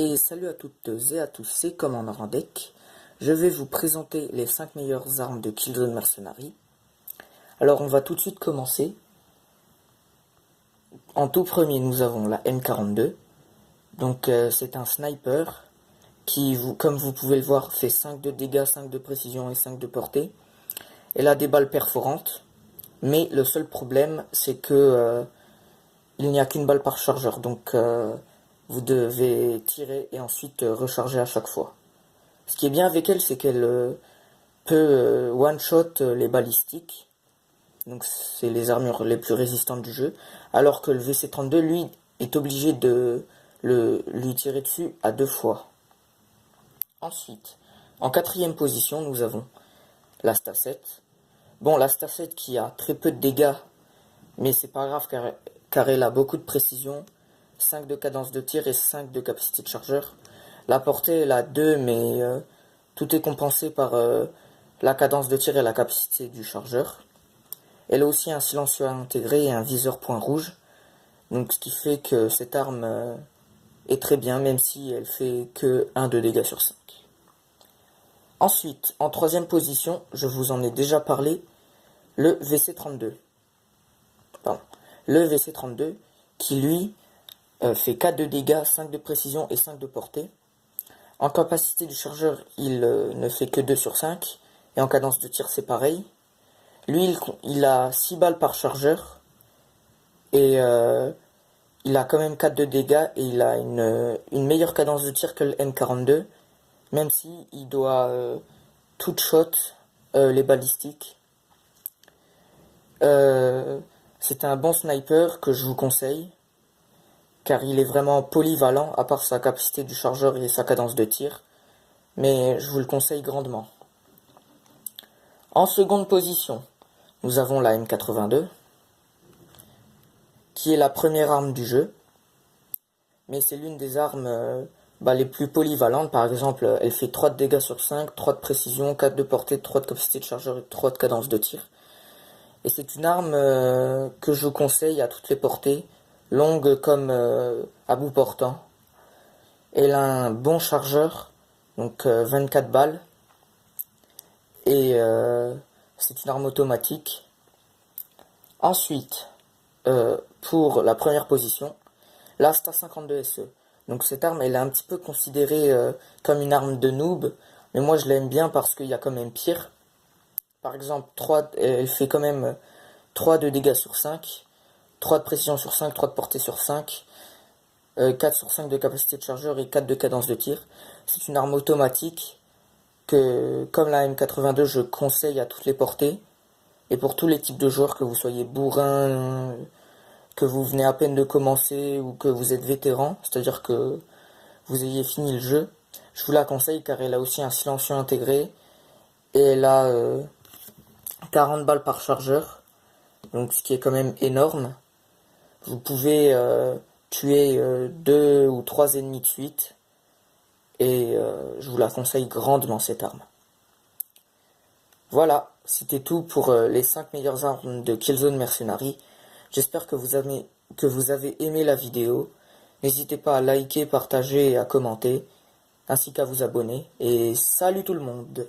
Et salut à toutes et à tous, c'est Commandant Deck. Je vais vous présenter les 5 meilleures armes de Killzone Mercenary. Alors on va tout de suite commencer. En tout premier, nous avons la M42. Donc c'est un sniper qui, comme vous pouvez le voir, fait 5 de dégâts, 5 de précision et 5 de portée. Elle a des balles perforantes, mais le seul problème c'est que il n'y a qu'une balle par chargeur. Donc vous devez tirer et ensuite recharger à chaque fois. Ce qui est bien avec elle, c'est qu'elle peut one-shot les balistiques. Donc c'est les armures les plus résistantes du jeu. Alors que le VC32, lui, est obligé de lui tirer dessus à 2 fois. Ensuite, en quatrième position, nous avons la Sta-7. Bon, la Sta-7 qui a très peu de dégâts, mais c'est pas grave car elle a beaucoup de précision. 5 de cadence de tir et 5 de capacité de chargeur. La portée, elle a 2, mais tout est compensé par la cadence de tir et la capacité du chargeur. Elle a aussi un silencieux intégré et un viseur point rouge. Donc ce qui fait que cette arme est très bien, même si elle fait que 1 de dégâts sur 5. Ensuite, en troisième position, je vous en ai déjà parlé, le VC32. Pardon. Le VC32 qui lui fait 4 de dégâts, 5 de précision et 5 de portée. En capacité du chargeur, il ne fait que 2 sur 5. Et en cadence de tir, c'est pareil. Lui, il a 6 balles par chargeur. Et il a quand même 4 de dégâts. Et il a une meilleure cadence de tir que le M42. Même si il doit tout shot les balistiques. C'est un bon sniper que je vous conseille. Car il est vraiment polyvalent, à part sa capacité du chargeur et sa cadence de tir. Mais je vous le conseille grandement. En seconde position, nous avons la M82, qui est la première arme du jeu. Mais c'est l'une des armes les plus polyvalentes. Par exemple, elle fait 3 de dégâts sur 5, 3 de précision, 4 de portée, 3 de capacité de chargeur et 3 de cadence de tir. Et c'est une arme que je vous conseille à toutes les portées, longue comme à bout portant. Elle a un bon chargeur, donc 24 balles. Et c'est une arme automatique. Ensuite, pour la première position, la Sta-52 SE. Donc cette arme, elle est un petit peu considérée comme une arme de noob, mais moi je l'aime bien parce qu'il y a quand même pire. Par exemple, elle fait quand même 3 de dégâts sur 5, 3 de précision sur 5, 3 de portée sur 5, 4 sur 5 de capacité de chargeur et 4 de cadence de tir. C'est une arme automatique que, comme la M82, je conseille à toutes les portées. Et pour tous les types de joueurs, que vous soyez bourrin, que vous venez à peine de commencer ou que vous êtes vétéran, c'est-à-dire que vous ayez fini le jeu, je vous la conseille car elle a aussi un silencieux intégré et elle a 40 balles par chargeur, donc ce qui est quand même énorme. Vous pouvez tuer 2 ou 3 ennemis de suite et je vous la conseille grandement cette arme. Voilà, c'était tout pour les 5 meilleures armes de Killzone Mercenary. J'espère que vous avez aimé la vidéo. N'hésitez pas à liker, partager et à commenter, ainsi qu'à vous abonner. Et salut tout le monde!